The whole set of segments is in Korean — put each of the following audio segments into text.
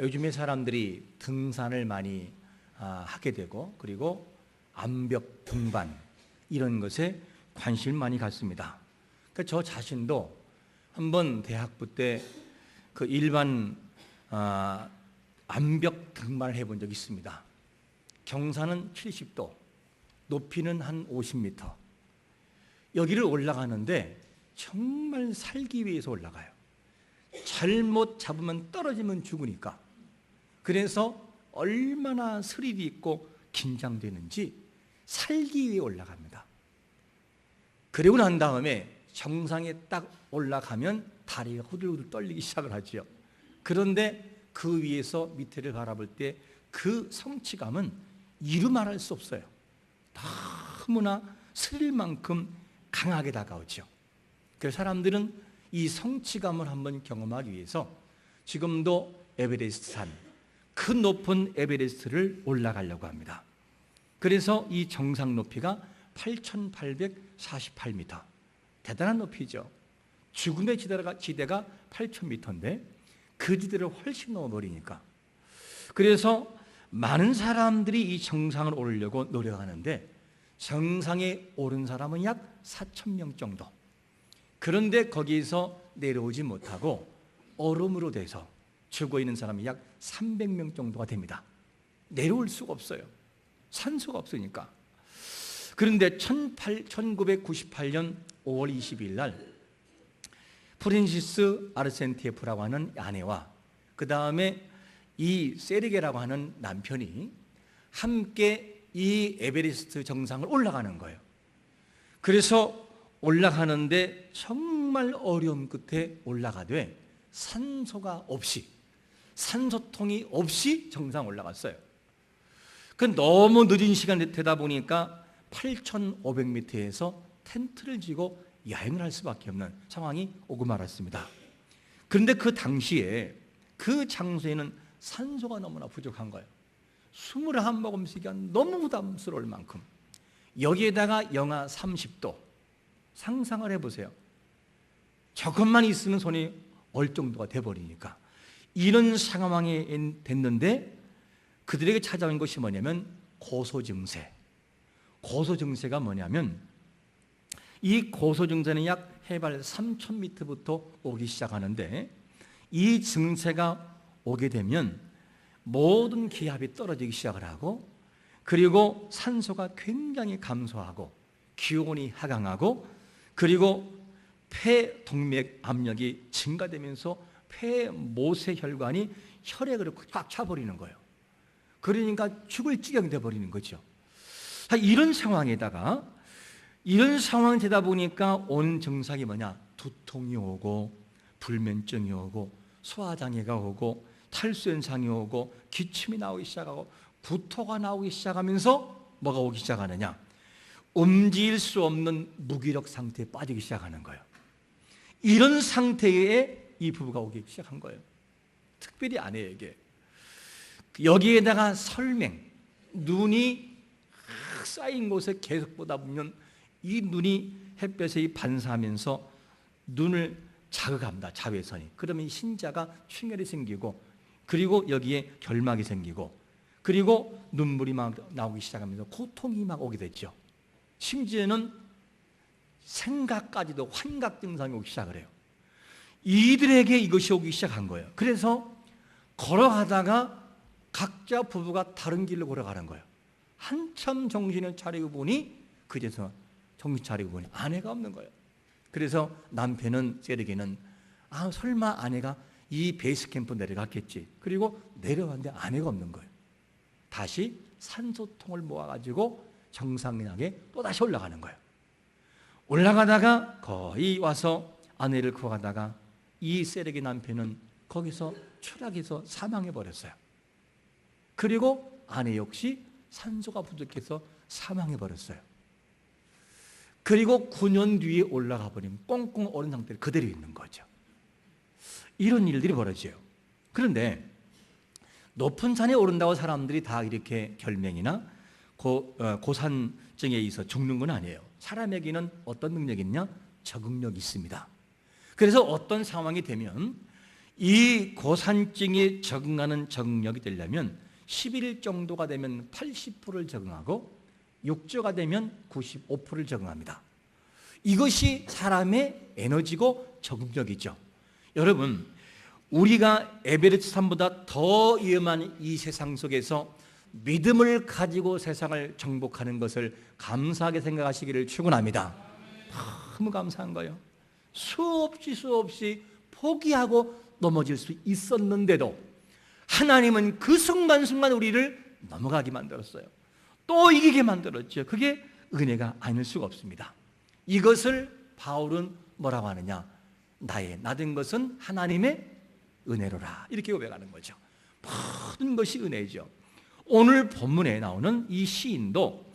요즘에 사람들이 등산을 많이 하게 되고, 그리고 암벽 등반 이런 것에 관심을 많이 갖습니다. 그러니까 저 자신도 한번 대학부 때 그 일반 암벽 등반을 해본 적이 있습니다. 경사는 70도, 높이는 한 50m. 여기를 올라가는데 정말 살기 위해서 올라가요. 잘못 잡으면 떨어지면 죽으니까. 그래서 얼마나 스릴이 있고 긴장되는지 살기 위해 올라갑니다. 그리고 난 다음에 정상에 딱 올라가면 다리가 후들후들 떨리기 시작을 하죠. 그런데 그 위에서 밑에를 바라볼 때 그 성취감은 이루 말할 수 없어요. 너무나 스릴만큼 강하게 다가오죠. 그래서 사람들은 이 성취감을 한번 경험하기 위해서 지금도 에베레스트 산, 그 높은 에베레스트를 올라가려고 합니다. 그래서 이 정상 높이가 8,848m. 대단한 높이죠. 죽음의 지대가 8,000m인데 그 지대를 훨씬 넘어버리니까. 그래서 많은 사람들이 이 정상을 오르려고 노력하는데 정상에 오른 사람은 약 4,000명 정도. 그런데 거기에서 내려오지 못하고 얼음으로 돼서 죽어 있는 사람이 약 300명 정도가 됩니다. 내려올 수가 없어요. 산소가 없으니까. 그런데 1998년 5월 22일 날 프란시스 아르센티에프라고 하는 아내와 그 다음에 이 세르게라고 하는 남편이 함께 이 에베레스트 정상을 올라가는 거예요. 그래서 올라가는데 정말 어려움 끝에 올라가되 산소가 없이, 산소통이 없이 정상 올라갔어요. 그 너무 늦은 시간이 되다 보니까 8,500m에서 텐트를 지고 여행을 할 수밖에 없는 상황이 오고 말았습니다. 그런데 그 당시에 그 장소에는 산소가 너무나 부족한 거예요. 숨을 한 모금씩이 너무 부담스러울 만큼. 여기에다가 영하 30도. 상상을 해보세요. 저것만 있으면 손이 얼 정도가 돼버리니까. 이런 상황이 됐는데 그들에게 찾아온 것이 뭐냐면 고소증세. 고소증세가 뭐냐면 이 고소증세는 약 해발 3,000m부터 오기 시작하는데 이 증세가 오게 되면 모든 기압이 떨어지기 시작을 하고, 그리고 산소가 굉장히 감소하고 기온이 하강하고, 그리고 폐 동맥 압력이 증가되면서 폐 모세혈관이 혈액으로 꽉 차버리는 거예요. 그러니까 죽을 지경이 되어버리는 거죠. 이런 상황에다가, 이런 상황이 되다 보니까 온 증상이 뭐냐? 두통이 오고 불면증이 오고 소화장애가 오고 탈수현상이 오고 기침이 나오기 시작하고 구토가 나오기 시작하면서 뭐가 오기 시작하느냐? 움직일 수 없는 무기력 상태에 빠지기 시작하는 거예요. 이런 상태에 이 부부가 오기 시작한 거예요. 특별히 아내에게. 여기에다가 설맹, 눈이 쌓인 곳에 계속 보다 보면 이 눈이 햇볕에 반사하면서 눈을 자극합니다. 자외선이. 그러면 신자가 충혈이 생기고, 그리고 여기에 결막이 생기고, 그리고 눈물이 막 나오기 시작하면서 고통이 막 오게 됐죠. 심지어는 생각까지도 환각 증상이 오기 시작을 해요. 이들에게 이것이 오기 시작한 거예요. 그래서 걸어가다가 각자 부부가 다른 길로 걸어가는 거예요. 한참 정신을 차리고 보니 그제서 정신 차리고 보니 아내가 없는 거예요. 그래서 남편은 세르게는 설마 아내가 이 베이스 캠프 내려갔겠지. 그리고 내려왔는데 아내가 없는 거예요. 다시 산소통을 모아가지고 정상에 또 다시 올라가는 거예요. 올라가다가 거의 와서 아내를 구하다가 이 세르게 남편은 거기서 추락해서 사망해 버렸어요. 그리고 아내 역시 산소가 부족해서 사망해 버렸어요. 그리고 9년 뒤에 올라가 버리면 꽁꽁 얼은 상태로 그대로 있는 거죠. 이런 일들이 벌어져요. 그런데 높은 산에 오른다고 사람들이 다 이렇게 결명이나 고산증에 있어 죽는 건 아니에요. 사람에게는 어떤 능력이 있냐? 적응력이 있습니다. 그래서 어떤 상황이 되면 이 고산증에 적응하는 적응력이 되려면 11일 정도가 되면 80%를 적응하고 6주가 되면 95%를 적응합니다. 이것이 사람의 에너지고 적응력이죠. 여러분, 우리가 에베레스트 산보다 더 위험한 이 세상 속에서 믿음을 가지고 세상을 정복하는 것을 감사하게 생각하시기를 축원합니다. 너무 감사한 거예요. 수없이 포기하고 넘어질 수 있었는데도 하나님은 그 순간순간 우리를 넘어가게 만들었어요. 또 이기게 만들었죠. 그게 은혜가 아닐 수가 없습니다. 이것을 바울은 뭐라고 하느냐? 나의 나된 것은 하나님의 은혜로라, 이렇게 고백하는 거죠. 모든 것이 은혜죠. 오늘 본문에 나오는 이 시인도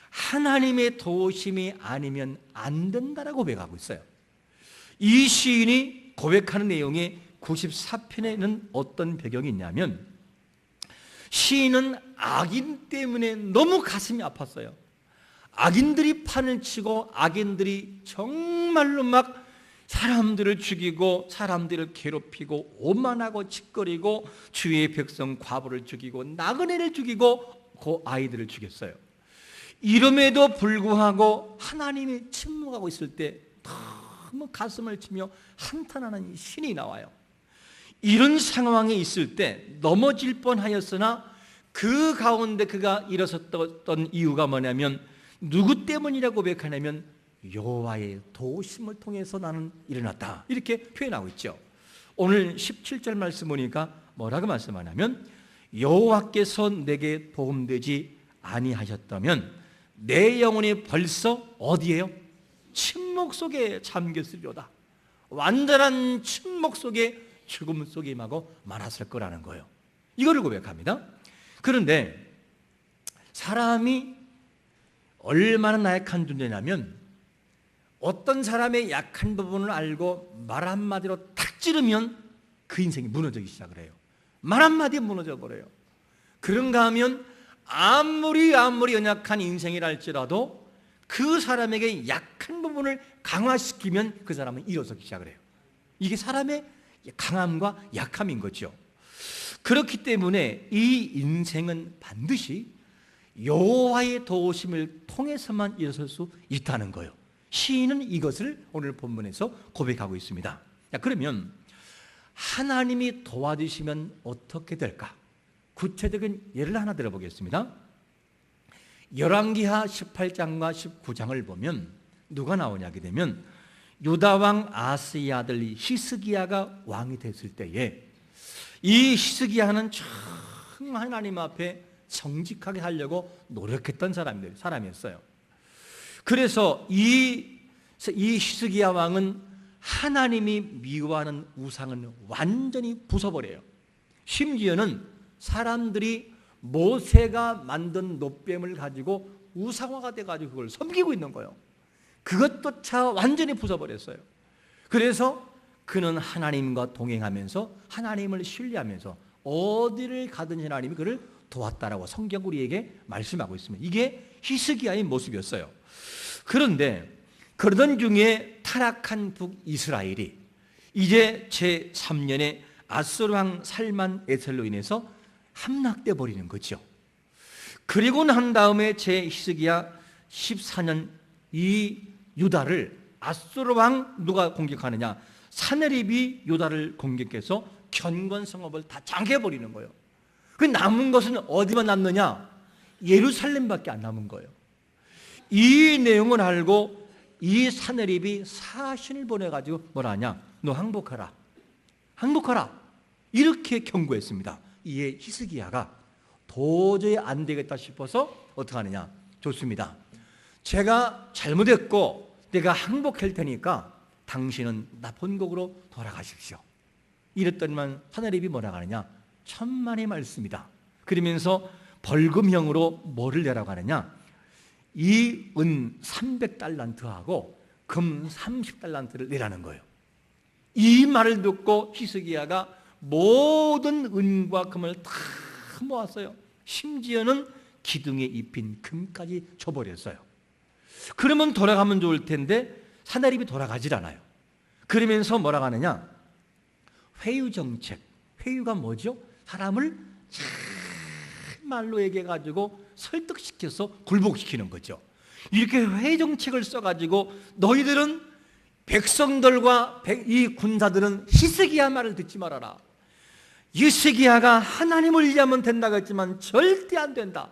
하나님의 도우심이 아니면 안 된다라고 고백하고 있어요. 이 시인이 고백하는 내용의 94편에는 어떤 배경이 있냐면, 시인은 악인 때문에 너무 가슴이 아팠어요. 악인들이 판을 치고 악인들이 정말로 막 사람들을 죽이고 사람들을 괴롭히고 오만하고 짓거리고 주의 백성 과부를 죽이고 나그네를 죽이고 그 아이들을 죽였어요. 이름에도 불구하고 하나님이 침묵하고 있을 때 너무 가슴을 치며 한탄하는 신이 나와요. 이런 상황에 있을 때 넘어질 뻔하였으나 그 가운데 그가 일어섰던 이유가 뭐냐면, 누구 때문이라고 고백하냐면 여호와의 도우심을 통해서 나는 일어났다, 이렇게 표현하고 있죠. 오늘 17절 말씀 보니까 뭐라고 말씀하냐면, 여호와께서 내게 도움되지 아니하셨다면 내 영혼이 벌써 어디에요? 침묵 속에 잠겼으리로다. 완전한 침묵 속에, 죽음 속에 임하고 말았을 거라는 거예요. 이거를 고백합니다. 그런데 사람이 얼마나 나약한 존재냐면, 어떤 사람의 약한 부분을 알고 말 한마디로 탁 찌르면 그 인생이 무너지기 시작을 해요. 말 한마디에 무너져 버려요. 그런가 하면 아무리 연약한 인생이라 할지라도 그 사람에게 약한 부분을 강화시키면 그 사람은 일어서기 시작을 해요. 이게 사람의 강함과 약함인 거죠. 그렇기 때문에 이 인생은 반드시 여호와의 도우심을 통해서만 일어설 수 있다는 거예요. 시인은 이것을 오늘 본문에서 고백하고 있습니다. 자, 그러면 하나님이 도와주시면 어떻게 될까? 구체적인 예를 하나 들어보겠습니다. 열왕기하 18장과 19장을 보면 누가 나오냐게 되면, 유다 왕 아스의 아들 히스기야가 왕이 됐을 때에 이 히스기야는 참 하나님 앞에 정직하게 하려고 노력했던 사람이었어요. 그래서 이 히스기야 왕은 하나님이 미워하는 우상은 완전히 부숴버려요. 심지어는 사람들이 모세가 만든 놋뱀을 가지고 우상화가 돼가지고 그걸 섬기고 있는 거예요. 그것조차 완전히 부숴버렸어요. 그래서 그는 하나님과 동행하면서 하나님을 신뢰하면서 어디를 가든지 하나님이 그를 도왔다라고 성경 우리에게 말씀하고 있습니다. 이게 히스기야의 모습이었어요. 그런데 그러던 중에 타락한 북이스라엘이 이제 제3년에 아수르 왕 살만 에셀로 인해서 함락돼 버리는 거죠. 그리고 난 다음에 제 히스기야 14년 이 유다를 아수르 왕 누가 공격하느냐? 사네립이 유다를 공격해서 견곤 성읍을 다 장해버리는 거예요. 그 남은 것은 어디만 남느냐? 예루살렘밖에 안 남은 거예요. 이 내용을 알고 이 사네립이 사신을 보내가지고 뭐라 하냐? 너 항복하라. 항복하라. 이렇게 경고했습니다. 이에 히스기야가 도저히 안 되겠다 싶어서 어떻게 하느냐? 좋습니다. 제가 잘못했고 내가 항복할 테니까 당신은 나본국으로 돌아가십시오. 이랬더니만 사네립이 뭐라고 하느냐? 천만의 말씀이다. 그러면서 벌금형으로 뭐를 내라고 하느냐? 이 은 300달란트하고 금 30달란트를 내라는 거예요. 이 말을 듣고 히스기야가 모든 은과 금을 다 모았어요. 심지어는 기둥에 입힌 금까지 줘버렸어요. 그러면 돌아가면 좋을 텐데 사네립이 돌아가질 않아요. 그러면서 뭐라고 하느냐? 회유 정책. 회유가 뭐죠? 사람을 말로 얘기해가지고 설득시켜서 굴복시키는 거죠. 이렇게 회유 정책을 써가지고 너희들은 백성들과 이 군사들은 히스기야 말을 듣지 말아라. 히스기야가 하나님을 의지하면 된다고 했지만 절대 안 된다.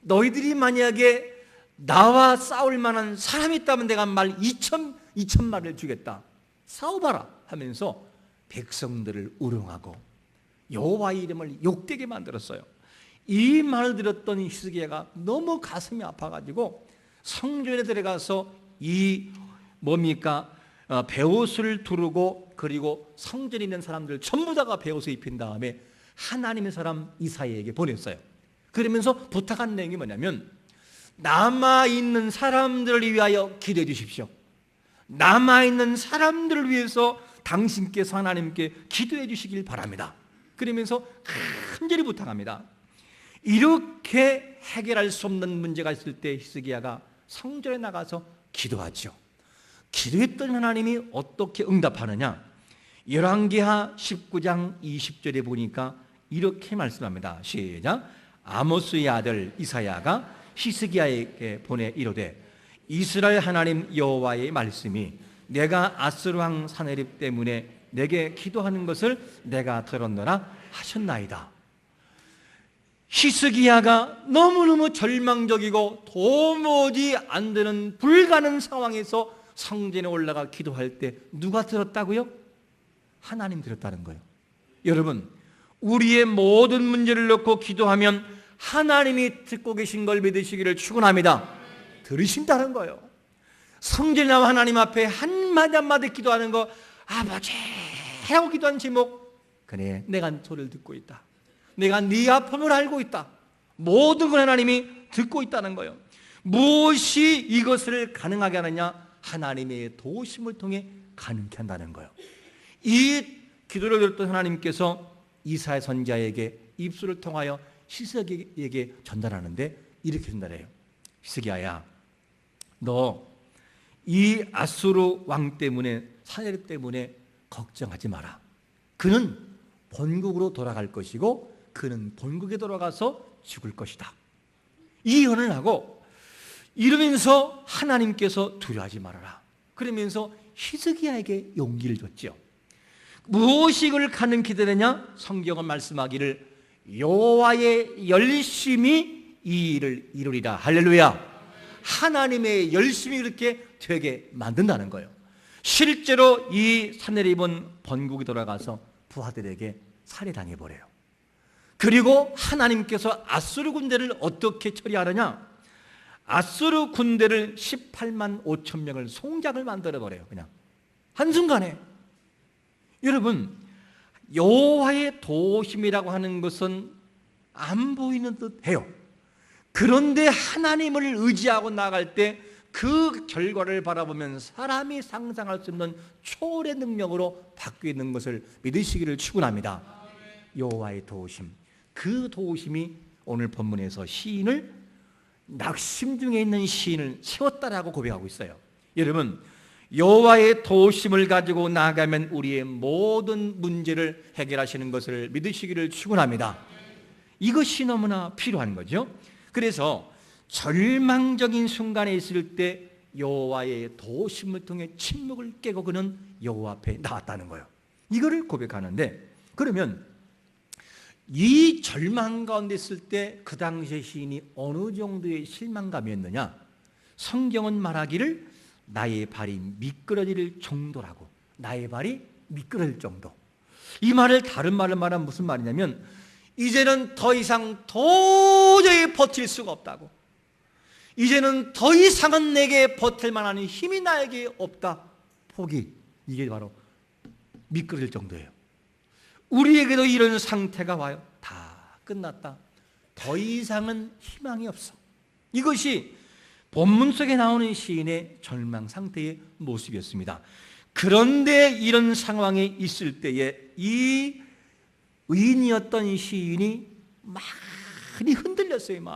너희들이 만약에 나와 싸울 만한 사람이 있다면 내가 말 2천 마리를 주겠다. 싸워봐라 하면서 백성들을 우롱하고 여호와의 이름을 욕되게 만들었어요. 이 말을 들었던 히스기야가 너무 가슴이 아파가지고 성전에 들어가서 이 베옷을 두르고 그리고 성전에 있는 사람들 전부 다가 베옷을 입힌 다음에 하나님의 사람 이사야에게 보냈어요. 그러면서 부탁한 내용이 뭐냐면 남아있는 사람들을 위하여 기도해 주십시오. 남아있는 사람들을 위해서 당신께서 하나님께 기도해 주시길 바랍니다. 그러면서 간절히 부탁합니다. 이렇게 해결할 수 없는 문제가 있을 때 히스기야가 성전에 나가서 기도하죠. 기도했던 하나님이 어떻게 응답하느냐? 열왕기하 19장 20절에 보니까 이렇게 말씀합니다. 시작. 아모스의 아들 이사야가 히스기야에게 보내 이르되 이스라엘 하나님 여호와의 말씀이 내가 아스루 왕 사네립 때문에 내게 기도하는 것을 내가 들었노라 하셨나이다. 히스기야가 너무너무 절망적이고 도무지 안 되는 불가능 상황에서 성전에 올라가 기도할 때 누가 들었다고요? 하나님 들었다는 거예요. 여러분, 우리의 모든 문제를 놓고 기도하면 하나님이 듣고 계신 걸 믿으시기를 축원합니다. 들으신다는 거예요. 성전에 나와 하나님 앞에 한마디 한마디 기도하는 거, 아버지 하고 기도한 제목, 그래 내가 소리를 듣고 있다. 내가 네 아픔을 알고 있다. 모든 걸 하나님이 듣고 있다는 거예요. 무엇이 이것을 가능하게 하느냐? 하나님의 도우심을 통해 가능케 한다는 거예요. 이 기도를 들었던 하나님께서 이사야 선지자에게 입술을 통하여 히스기야에게 전달하는데 이렇게 전달해요. 히스기야야, 너 이 아수르 왕 때문에, 사네립 때문에 걱정하지 마라. 그는 본국으로 돌아갈 것이고 그는 본국에 돌아가서 죽을 것이다. 이 예언을 하고 이러면서 하나님께서 두려워하지 말아라. 그러면서 히스기야에게 용기를 줬죠. 무엇이 이걸 가능케 되느냐? 성경은 말씀하기를 여호와의 열심히 이 일을 이루리라. 할렐루야. 하나님의 열심히 그렇게 되게 만든다는 거예요. 실제로 이 사네립은 본국에 돌아가서 부하들에게 살해당해버려요. 그리고 하나님께서 아수르 군대를 어떻게 처리하느냐? 아수르 군대를 18만 5천 명을 송장을 만들어버려요. 그냥 한순간에. 여러분, 여호와의 도우심이라고 하는 것은 안 보이는 듯 해요. 그런데 하나님을 의지하고 나갈 때 그 결과를 바라보면 사람이 상상할 수 없는 초월의 능력으로 바뀌는 것을 믿으시기를 축원합니다. 여호와의 도우심, 그 도우심이 오늘 본문에서 시인을, 낙심 중에 있는 시인을 세웠다라고 고백하고 있어요. 여러분, 여호와의 도우심을 가지고 나아가면 우리의 모든 문제를 해결하시는 것을 믿으시기를 축원합니다. 이것이 너무나 필요한 거죠. 그래서 절망적인 순간에 있을 때 여호와의 도우심을 통해 침묵을 깨고 그는 여호와 앞에 나왔다는 거예요. 이거를 고백하는데, 그러면 이 절망 가운데 있을 때 그 당시의 시인이 어느 정도의 실망감이었느냐? 성경은 말하기를 나의 발이 미끄러질 정도라고. 나의 발이 미끄러질 정도. 이 말을 다른 말로 말하면 무슨 말이냐면 이제는 더 이상 도저히 버틸 수가 없다고. 이제는 더 이상은 내게 버틸 만한 힘이 나에게 없다. 포기. 이게 바로 미끄러질 정도예요. 우리에게도 이런 상태가 와요. 다 끝났다. 더 이상은 희망이 없어. 이것이 본문 속에 나오는 시인의 절망 상태의 모습이었습니다. 그런데 이런 상황에 있을 때에 이 의인이었던 시인이 많이 흔들렸어요.